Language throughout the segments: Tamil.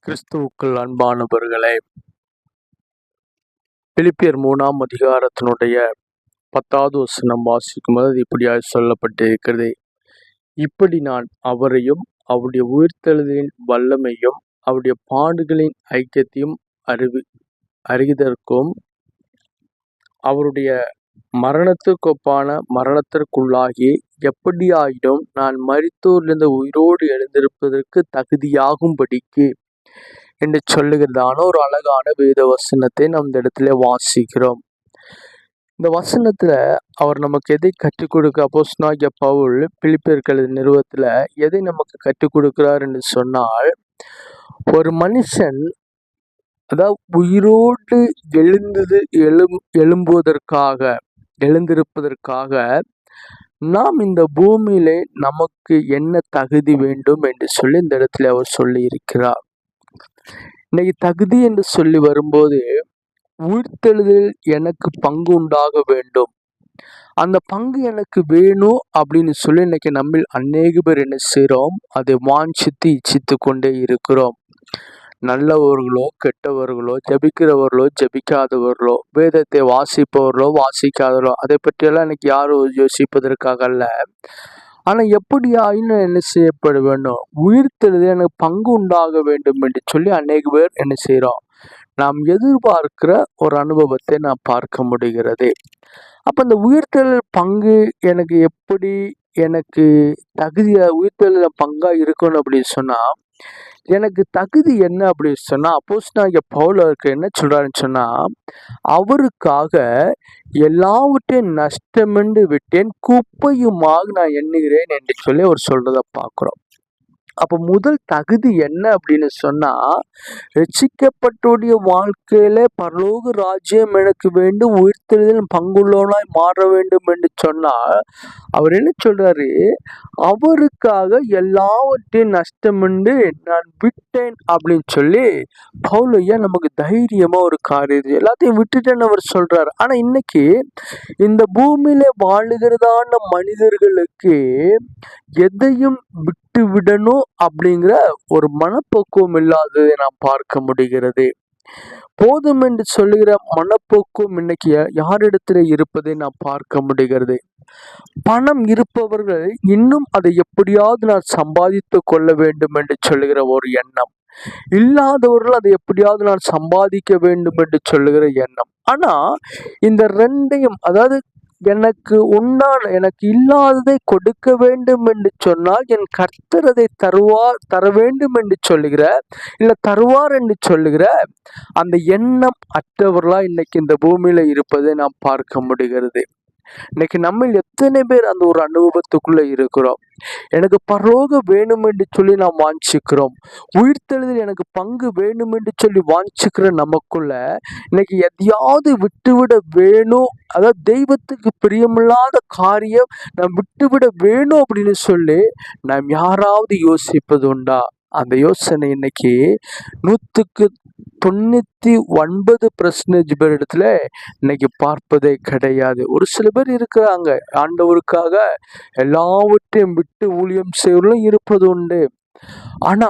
கிறிஸ்துவுக்குள் அன்பானவர்களே, பிலிப்பியர் 3ஆம் அதிகாரத்தினுடைய 10வது வசனம் வாசிக்கும்போது இப்படியாய் சொல்லப்பட்டிருக்கிறது. இப்படி நான் அவரையும் அவருடைய உயிர்த்தெழுதலின் வல்லமையும் அவருடைய பாடுகளின் ஐக்கியத்தையும் அறிவதற்கும் அவருடைய மரணத்துக்கொப்பான மரணத்திற்குள்ளாகி எப்படியாயினும் நான் மரித்தோரிலிருந்து உயிரோடு எழுந்திருப்பதற்கு தகுதியாகும்படிக்கு என்று சொல்லுகிறதான ஒரு அழகான வேத வசனத்தை நாம் இந்த இடத்துல வாசிக்கிறோம். இந்த வசனத்துல அவர் நமக்கு எதை கற்றுக் கொடுக்க அப்போஸ்தலனாகிய பவுல் பிலிப்பியர்கள் நிறுவத்துல எதை நமக்கு கற்றுக் கொடுக்கிறார் என்று சொன்னால், ஒரு மனுஷன் அதாவது உயிரோடு எழுந்திருப்பதற்காக நாம் இந்த பூமியிலே நமக்கு என்ன தகுதி வேண்டும் என்று சொல்லி இந்த இடத்துல அவர் சொல்லி இருக்கிறார். இன்னைக்கு தகுதி என்று சொல்லி வரும்போது, உயிர்த்தெழுதல் எனக்கு பங்கு உண்டாக வேண்டும், அந்த பங்கு எனக்கு வேணும் அப்படின்னு சொல்லி இன்னைக்கு நம்ம அநேக பேர் என்ன செய்கிறோம், அதை வாஞ்சித்து இச்சித்து கொண்டே இருக்கிறோம். நல்லவர்களோ கெட்டவர்களோ, ஜபிக்கிறவர்களோ ஜபிக்காதவர்களோ, வேதத்தை வாசிப்பவர்களோ வாசிக்காதவர்களோ, அதை பற்றியெல்லாம் இன்னைக்கு யாரும் யோசிப்பதற்காக அல்ல. ஆனா எப்படியாயினும் என்ன செய்யப்பட வேண்டும், உயிர்த்தெழுதல் எனக்கு பங்கு உண்டாக வேண்டும் என்று சொல்லி அநேக பேர் என்ன செய்யறோம், நாம் எதிர்பார்க்கிற ஒரு அனுபவத்தை நாம் பார்க்க முடிகிறது. அப்ப இந்த உயிர்த்தெழுதல் பங்கு எனக்கு எப்படி, எனக்கு தகுதியா உயிர்த்தெழுதல் பங்கா இருக்கணும் அப்படின்னு சொன்னா, எனக்கு தகுதி என்ன அப்படின்னு சொன்னா, அப்போஸ்தலனாகிய பவுல் என்ன சொல்றாருன்னு சொன்னா, அவருக்காக எல்லாவற்றையும் நஷ்டமென்று விட்டேன், குப்பையுமாக நான் எண்ணுகிறேன் என்று சொல்லி அவர் சொல்றதை பார்க்கிறோம். அப்ப முதல் தகுதி என்ன அப்படின்னு சொன்னா, ரட்சிக்கப்பட்டோடைய வாழ்க்கையில பரலோக ராஜ்யம் எனக்கு வேண்டும், உயிர்த்தெழுதல் பங்குள்ளவனாய் மாற வேண்டும் என்று சொன்னால், அவர் என்ன சொல்றாரு, அவருக்காக எல்லாவற்றையும் நஷ்டமென்று நான் விட்டேன் அப்படின்னு சொல்லி பவுல் ஐயா நமக்கு தைரியமா ஒரு காரியம் எல்லாத்தையும் விட்டுட்டேன்னு அவர் சொல்றாரு. ஆனா இன்னைக்கு இந்த பூமியில வாழுகிறதான மனிதர்களுக்கு எதையும் விட்டு விடணும் அப்படிங்கிற ஒரு மனப்பக்குவம் இல்லாததை நாம் பார்க்க முடிகிறது. போதும் என்று சொல்லுகிற மனப்போக்கும் இன்னைக்கு யாரிடத்துல இருப்பதை நாம் பார்க்க முடிகிறது. பணம் இருப்பவர்கள் இன்னும் அதை எப்படியாவது நான் சம்பாதித்து கொள்ள வேண்டும் என்று சொல்லுகிற ஒரு எண்ணம், இல்லாதவர்கள் அதை எப்படியாவது நான் சம்பாதிக்க வேண்டும் என்று சொல்லுகிற எண்ணம். ஆனா இந்த ரெண்டையும், அதாவது எனக்கு இல்லாததை கொடுக்க வேண்டும் என்று சொன்னால் என் கர்த்தர் அதை தர வேண்டும் என்று சொல்லுகிற, இல்ல தருவார் என்று சொல்லுகிற அந்த எண்ணம் அற்றவர்களா இன்னைக்கு இந்த பூமியில இருப்பதை நாம் பார்க்க முடிகிறது. இன்னைக்கு நம்ம எத்தனை பேர் அந்த ஒரு அனுபவத்துக்குள்ள இருக்கிறோம். எனக்கு பரலோகம் வேணும் என்று சொல்லி நாம் வாஞ்சிக்கிறோம், உயிர்த்தெழுதல் எனக்கு பங்கு வேணும் என்று சொல்லி வாஞ்சிக்கிற நமக்குள்ள இன்னைக்கு எதையாவது விட்டுவிட வேணும், அதாவது தெய்வத்துக்கு பிரியமில்லாத காரியம் நாம் விட்டுவிட வேணும் அப்படின்னு சொல்லி நாம் யாராவது யோசிப்பது உண்டா? அந்த யோசனை இன்னைக்கு 99% பேர் இடத்துல இன்னைக்கு பார்ப்பதே கிடையாது. ஒரு சில பேர் இருக்கிறாங்க, ஆண்டவருக்காக எல்லாவற்றையும் விட்டு ஊழியம் செய்வர்களும் இருப்பது உண்டு. ஆனா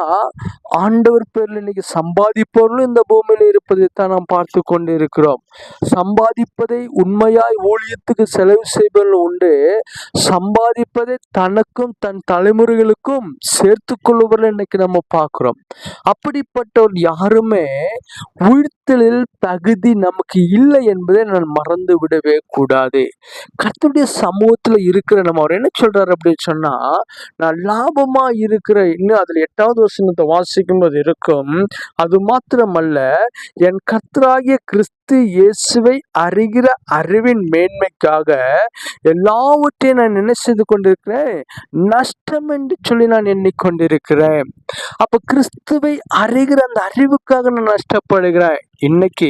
ஆண்டவர் பேர்ல இன்னைக்கு சம்பாதிப்பவர்களும் இந்த பூமியில இருப்பதைத்தான் நாம் பார்த்து கொண்டு இருக்கிறோம். சம்பாதிப்பதை உண்மையாய் ஊழியத்துக்கு செலவு செய்பவர்கள் உண்டு, சம்பாதிப்பதை தனக்கும் தன் தலைமுறைகளுக்கும் சேர்த்து கொள்ளுவர்கள் இன்னைக்கு நம்ம பார்க்கிறோம். அப்படிப்பட்டவர் யாருமே உயிர்த்தெழுதல் தகுதி நமக்கு இல்லை என்பதை நான் மறந்து விடவே கூடாது. கர்த்தருடைய சமூகத்துல இருக்கிற நம்ம அவர் என்ன சொல்றாரு அப்படின்னு சொன்னா, நான் லாபமா இருக்கிற, இன்னும் அதுல 8வது வசனத்தை வாசிக்கும் போது இருக்கும், அது மாத்திரமல்ல என் கர்த்தராகிய கிறிஸ்து இயேசுவை அறிகிற அறிவின் மேன்மைக்காக எல்லாவற்றையும் நான் என்ன செய்து கொண்டிருக்கிறேன், நஷ்டம் என்று சொல்லி நான் எண்ணிக்கொண்டிருக்கிறேன். அப்ப கிறிஸ்துவை அறிகிற அந்த அறிவுக்காக நான் நஷ்டப்படுகிறேன். இன்னைக்கு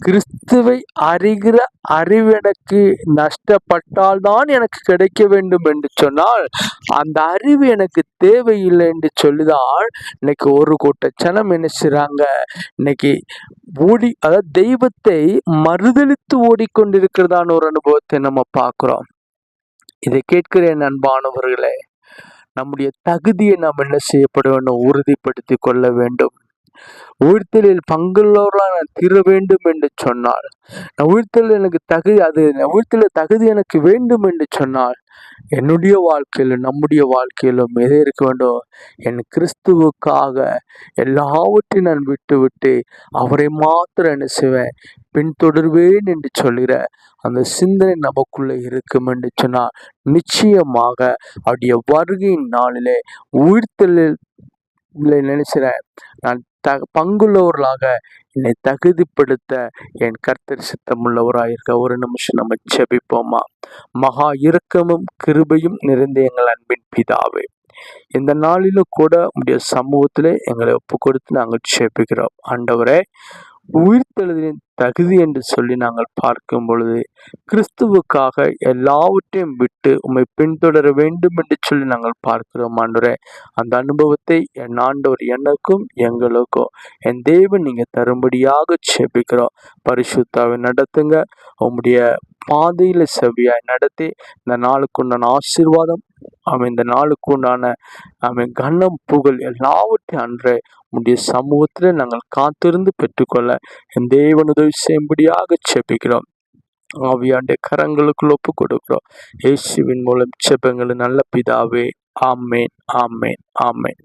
கிறிஸ்துவை அறிகிற அறிவு எனக்கு நஷ்டப்பட்டால்தான் எனக்கு கிடைக்க வேண்டும் என்று சொன்னால், அந்த அறிவு எனக்கு தேவையில்லை என்று சொல்லிதான் இன்னைக்கு ஒரு கூட்ட ஜனம் என்ன செய்றாங்க, இன்னைக்கு அதாவது தெய்வத்தை மறுதலித்து ஓடிக்கொண்டிருக்கிறதான ஒரு அனுபவத்தை நம்ம பார்க்கிறோம். இதை கேட்கிறேன் அன்பானவர்களே, நம்முடைய தகுதியை நாம் என்ன செய்யப்பட வேண்டும், உறுதிப்படுத்தி கொள்ள வேண்டும். உயிர்த்தெழுதலில் பங்குள்ளவர்களாக நான் தீர வேண்டும் என்று சொன்னார். நான் உயிர்த்தெழுதல் எனக்கு தகுதி எனக்கு வேண்டும் என்று சொன்னால், என்னுடைய வாழ்க்கையிலும் நம்முடைய வாழ்க்கையிலும் எது இருக்க வேண்டும்? என் கிறிஸ்துவுக்காக எல்லாவற்றையும் நான் விட்டு அவரை மாத்திரம் என்ன செய்வேன்? பின்தொடர்வேன் என்று சொல்கிற அந்த சிந்தனை நமக்குள்ள இருக்கும் என்று சொன்னால், நிச்சயமாக அவருடைய வருகையின் நாளிலே உயிர்த்தெழுதல் நினைச்சிறேன் நான் பங்குள்ளவர்களாக என்னை தகுதிப்படுத்த என் கர்த்தர் சித்தமுள்ளவராயிருக்க. ஒரு நிமிஷம் நம்ம ஜெபிப்போமா? மகா இரக்கமும் கிருபையும் நிறைந்த எங்கள் அன்பின் பிதாவே, இந்த நாளிலும் கூட உடைய சமூகத்திலே எங்களை ஒப்பு கொடுத்து நாங்கள் ஜெபிக்கிறோம். ஆண்டவரே, உயிர்த்தெழுதலின் தகுதி என்று சொல்லி நாங்கள் பார்க்கும் பொழுது, கிறிஸ்துவுக்காக எல்லாவற்றையும் விட்டு உம்மை பின்தொடர வேண்டும் என்று சொல்லி நாங்கள் பார்க்கிறோம். ஆண்டவரே, அந்த அனுபவத்தை என் ஆண்டவர் எனக்கும் எங்களுக்கும் என் தேவன் நீங்க தரும்படியாக ஜெபிக்கிறோம். பரிசுத்தாவை நடத்துங்க. உம்முடைய பாதையில செவியாய் நடத்தி இந்த நாளுக்கு உண்டான ஆசீர்வாதம், இந்த நாளுக்கு உண்டான கனம் புகழ் எல்லாவற்றையும் அன்றே உடைய சமூகத்தில் நாங்கள் காத்திருந்து பெற்றுக்கொள்ள என் தேவன் உதவி செய்யும்படியாக ஜெபிக்கிறோம். ஆவியாண்டே கரங்களுக்குள் ஒப்பு கொடுக்கிறோம். இயேசுவின் மூலம் ஜெபங்கள் நல்ல பிதாவே. ஆமேன், ஆமேன், ஆமேன்.